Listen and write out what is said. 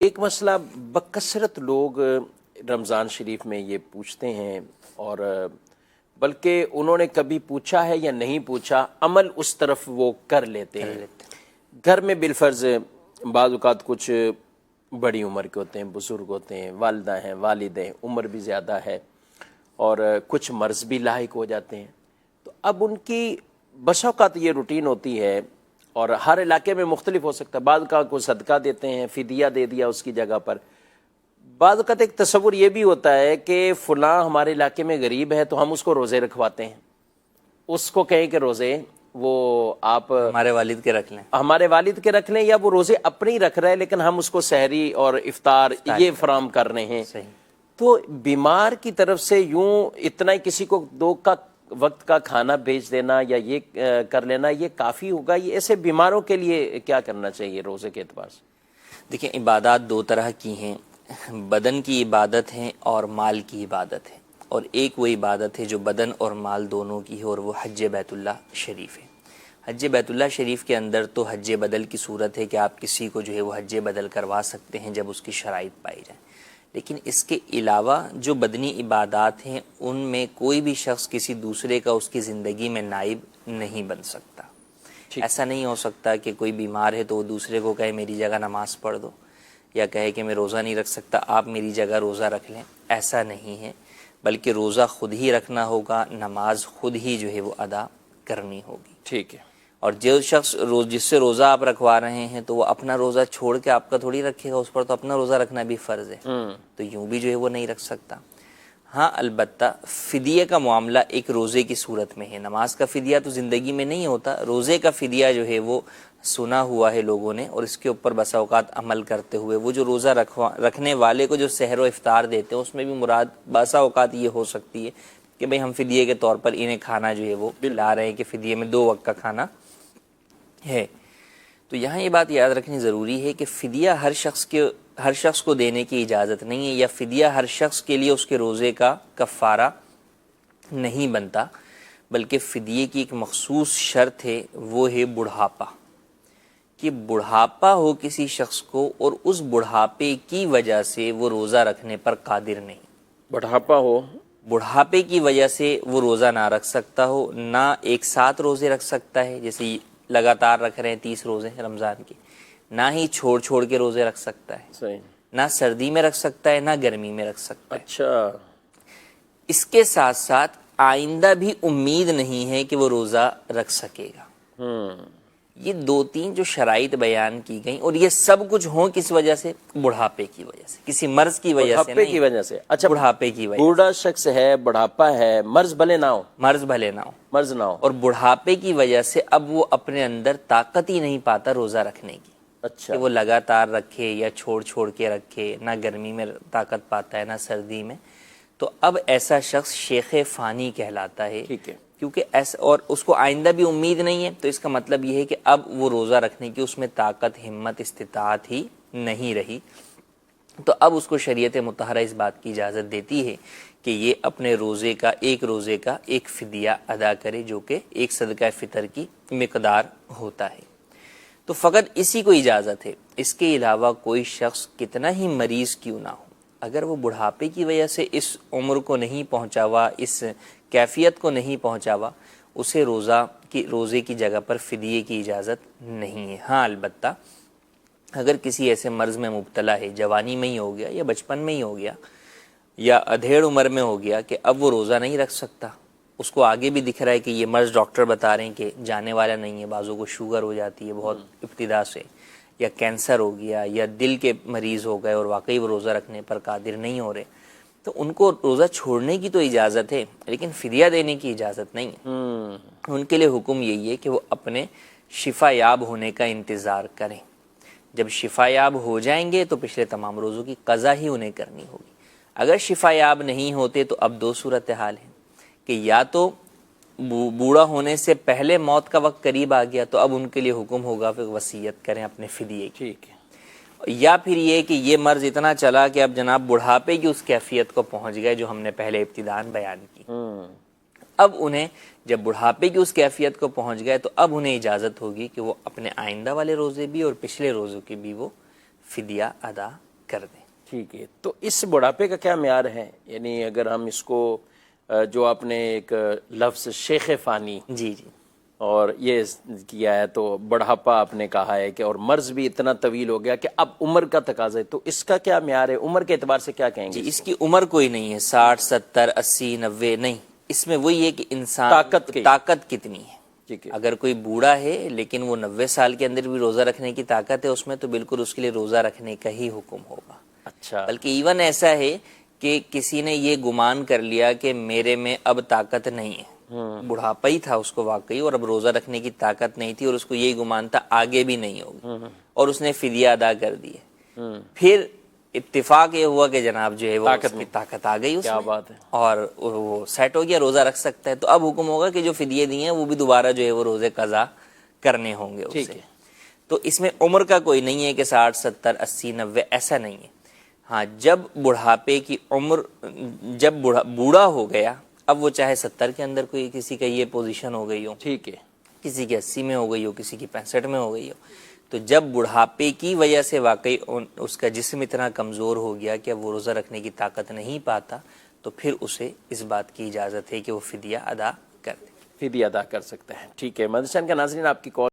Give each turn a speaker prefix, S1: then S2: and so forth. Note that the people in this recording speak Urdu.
S1: ایک مسئلہ بکثرت لوگ رمضان شریف میں یہ پوچھتے ہیں، اور بلکہ انہوں نے کبھی پوچھا ہے یا نہیں پوچھا، عمل اس طرف وہ کر لیتے ہیں۔ گھر میں بالفرض بعض اوقات کچھ بڑی عمر کے ہوتے ہیں، بزرگ ہوتے ہیں، والدہ ہیں، والد ہیں، عمر بھی زیادہ ہے، اور کچھ مرض بھی لاحق ہو جاتے ہیں، تو اب ان کی بسا اوقات یہ روٹین ہوتی ہے، اور ہر علاقے میں مختلف ہو سکتا ہے، بعض کا کوئی صدقہ دیتے ہیں، فدیہ دے دیا اس کی جگہ پر، بعض اوقات ایک تصور یہ بھی ہوتا ہے کہ فلاں ہمارے علاقے میں غریب ہے تو ہم اس کو روزے رکھواتے ہیں، اس کو کہیں کہ روزے وہ آپ
S2: ہمارے والد کے رکھ لیں،
S1: ہمارے والد کے رکھ لیں، یا وہ روزے اپنے ہی رکھ رہے ہیں لیکن ہم اس کو سحری اور افطار یہ فراہم کر رہے ہیں۔
S2: صحیح۔
S1: تو بیمار کی طرف سے یوں اتنا ہی کسی کو دو کا وقت کا کھانا بھیج دینا یا یہ کر لینا یہ کافی ہوگا؟ یہ ایسے بیماروں کے لیے کیا کرنا چاہیے روزے کے اعتبار سے؟
S2: دیکھیں، عبادات دو طرح کی ہیں، بدن کی عبادت ہے اور مال کی عبادت ہے، اور ایک وہ عبادت ہے جو بدن اور مال دونوں کی ہے، اور وہ حج بیت اللہ شریف ہے۔ حج بیت اللہ شریف کے اندر تو حج بدل کی صورت ہے کہ آپ کسی کو جو ہے وہ حج بدل کروا سکتے ہیں جب اس کی شرائط پائی جائیں، لیکن اس کے علاوہ جو بدنی عبادات ہیں ان میں کوئی بھی شخص کسی دوسرے کا اس کی زندگی میں نائب نہیں بن سکتا۔ ایسا نہیں ہو سکتا کہ کوئی بیمار ہے تو وہ دوسرے کو کہے میری جگہ نماز پڑھ دو، یا کہے کہ میں روزہ نہیں رکھ سکتا آپ میری جگہ روزہ رکھ لیں، ایسا نہیں ہے، بلکہ روزہ خود ہی رکھنا ہوگا، نماز خود ہی جو ہے وہ ادا کرنی ہوگی۔
S1: ٹھیک ہے۔
S2: اور جو شخص جس سے روزہ آپ رکھوا رہے ہیں تو وہ اپنا روزہ چھوڑ کے آپ کا تھوڑی رکھے گا، اس پر تو اپنا روزہ رکھنا بھی فرض ہے، تو یوں بھی جو ہے وہ نہیں رکھ سکتا۔ ہاں البتہ فدیے کا معاملہ ایک روزے کی صورت میں ہے، نماز کا فدیہ تو زندگی میں نہیں ہوتا، روزے کا فدیہ جو ہے وہ سنا ہوا ہے لوگوں نے، اور اس کے اوپر بسا اوقات عمل کرتے ہوئے وہ جو روزہ رکھنے والے کو جو سحر و افطار دیتے ہیں اس میں بھی مراد بسا اوقات یہ ہو سکتی ہے کہ بھئی ہم فدیے کے طور پر انہیں کھانا جو ہے وہ کھلا رہے ہیں کہ فدیے میں 2 وقت کا کھانا ہے۔ تو یہاں یہ بات یاد رکھنی ضروری ہے کہ فدیہ ہر شخص کو دینے کی اجازت نہیں ہے، یا فدیہ ہر شخص کے لیے اس کے روزے کا کفارہ نہیں بنتا، بلکہ فدیے کی ایک مخصوص شرط ہے، وہ ہے بڑھاپا، کہ بڑھاپا ہو کسی شخص کو اور اس بڑھاپے کی وجہ سے وہ روزہ رکھنے پر قادر نہیں،
S1: بڑھاپا ہو،
S2: بڑھاپے کی وجہ سے وہ روزہ نہ رکھ سکتا ہو، نہ ایک ساتھ روزے رکھ سکتا ہے، جیسے لگاتار رکھ رہے ہیں 30 روزے رمضان کے، نہ ہی چھوڑ چھوڑ کے روزے رکھ سکتا ہے،
S1: صحیح،
S2: نہ سردی میں رکھ سکتا ہے نہ گرمی میں رکھ سکتا ہے۔
S1: اچھا،
S2: اس کے ساتھ ساتھ آئندہ بھی امید نہیں ہے کہ وہ روزہ رکھ سکے گا۔ یہ 2-3 جو شرائط بیان کی گئیں، اور یہ سب کچھ ہوں کس وجہ سے؟ بڑھاپے کی وجہ سے، کسی مرض کی وجہ سے
S1: بڑھاپے
S2: نہیں،
S1: کی وجہ سے۔ اچھا،
S2: بڑھاپے کی وجہ
S1: بوڑھا شخص ہے، بڑھاپا ہے، مرض بھلے نہ ہو،
S2: مرض بھلے نہ ہو،
S1: مرض نہ ہو،
S2: اور بڑھاپے کی وجہ سے اب وہ اپنے اندر طاقت ہی نہیں پاتا روزہ رکھنے کی،
S1: اچھا،
S2: کہ وہ لگاتار رکھے یا چھوڑ چھوڑ کے رکھے، نہ گرمی میں طاقت پاتا ہے نہ سردی میں، تو اب ایسا شخص شیخ فانی کہلاتا ہے،
S1: ٹھیک ہے،
S2: کیونکہ ایسا، اور اس کو آئندہ بھی امید نہیں ہے، تو اس کا مطلب یہ ہے کہ اب وہ روزہ رکھنے کی اس میں طاقت، ہمت، استطاعت ہی نہیں رہی، تو اب اس کو شریعت مطہرہ اس بات کی اجازت دیتی ہے کہ یہ اپنے روزے کا ایک فدیہ ادا کرے، جو کہ ایک صدقہ فطر کی مقدار ہوتا ہے۔ تو فقط اسی کو اجازت ہے، اس کے علاوہ کوئی شخص کتنا ہی مریض کیوں نہ ہو، اگر وہ بڑھاپے کی وجہ سے اس عمر کو نہیں پہنچا ہوا، اس کیفیت کو نہیں پہنچا ہوا، اسے روزے کی جگہ پر فدیے کی اجازت نہیں ہے۔ ہاں البتہ اگر کسی ایسے مرض میں مبتلا ہے، جوانی میں ہی ہو گیا یا بچپن میں ہی ہو گیا یا ادھیڑ عمر میں ہو گیا، کہ اب وہ روزہ نہیں رکھ سکتا، اس کو آگے بھی دکھ رہا ہے کہ یہ مرض ڈاکٹر بتا رہے ہیں کہ جانے والا نہیں ہے، بعضوں کو شوگر ہو جاتی ہے بہت ابتدا سے، یا کینسر ہو گیا، یا دل کے مریض ہو گئے اور واقعی وہ روزہ رکھنے پر قادر نہیں ہو رہے، تو ان کو روزہ چھوڑنے کی تو اجازت ہے لیکن فدیہ دینے کی اجازت نہیں ہے۔ ان کے لیے حکم یہی ہے کہ وہ اپنے شفا یاب ہونے کا انتظار کریں، جب شفا یاب ہو جائیں گے تو پچھلے تمام روزوں کی قضا ہی انہیں کرنی ہوگی۔ اگر شفا یاب نہیں ہوتے تو اب 2 صورتحال ہیں، کہ یا تو بوڑھا ہونے سے پہلے موت کا وقت قریب آ گیا تو اب ان کے لیے حکم ہوگا کہ وصیت کریں اپنے فدیے کی،
S1: ٹھیک ہے،
S2: یا پھر یہ کہ یہ مرض اتنا چلا کہ اب جناب بڑھاپے کی اس کیفیت کو پہنچ گئے جو ہم نے پہلے ابتداءً بیان کی، اب انہیں جب بڑھاپے کی اس کیفیت کو پہنچ گئے تو اب انہیں اجازت ہوگی کہ وہ اپنے آئندہ والے روزے بھی اور پچھلے روزوں کی بھی وہ فدیہ ادا کر دیں.
S1: ٹھیک ہے. تو اس بڑھاپے کا کیا معیار ہے؟ یعنی اگر ہم اس کو جو آپ نے ایک لفظ شیخ فانی
S2: جی جی
S1: اور یہ کیا ہے، تو بڑھاپا آپ نے کہا ہے کہ اور مرض بھی اتنا طویل ہو گیا کہ اب عمر کا تقاضا ہے، تو اس کا کیا معیار ہے؟ عمر کے اعتبار سے کیا کہیں گے؟
S2: جی، اس کی عمر کوئی نہیں ہے، 60 70 80 90 نہیں. اس میں وہی ہے کہ انسان طاقت کتنی ہے.
S1: ٹھیک ہے.
S2: اگر کوئی بوڑھا ہے لیکن وہ 90 سال کے اندر بھی روزہ رکھنے کی طاقت ہے اس میں، تو بالکل اس کے لیے روزہ رکھنے کا ہی حکم ہوگا.
S1: اچھا.
S2: بلکہ ایون ایسا ہے کہ کسی نے یہ گمان کر لیا کہ میرے میں اب طاقت نہیں ہے، بڑھاپا ہی تھا اس کو واقعی، اور اب روزہ رکھنے کی طاقت نہیں تھی، اور اس کو یہی گمان تھا آگے بھی نہیں ہوگی، اور اس نے فدیہ ادا کر دیے. پھر اتفاق یہ ہوا کہ جناب جو ہے وہ اس کی طاقت آ گئی اس
S1: کیا
S2: میں،
S1: بات ہے.
S2: اور وہ سیٹ ہو گیا، روزہ رکھ سکتا ہے. تو اب حکم ہوگا کہ جو فدیے دیے ہیں وہ بھی دوبارہ جو ہے وہ روزے قضا کرنے ہوں گے اسے. تو اس میں عمر کا کوئی نہیں ہے کہ 60 70 80 90 ایسا نہیں ہے. ہاں، جب بڑھاپے کی عمر، جب بوڑھا ہو گیا، اب وہ چاہے 70 کے اندر کوئی کسی کا یہ پوزیشن ہو گئی ہو،
S1: ٹھیک ہے،
S2: کسی کی 80 میں ہو گئی ہو، کسی کی 65 میں ہو گئی ہو، تو جب بڑھاپے کی وجہ سے واقعی اس کا جسم اتنا کمزور ہو گیا کہ اب وہ روزہ رکھنے کی طاقت نہیں پاتا، تو پھر اسے اس بات کی اجازت ہے کہ وہ فدیہ ادا کر دے.
S1: فدیہ ادا کر سکتا ہے. ٹھیک ہے. مدرسہ کا ناظرین، آپ کی کال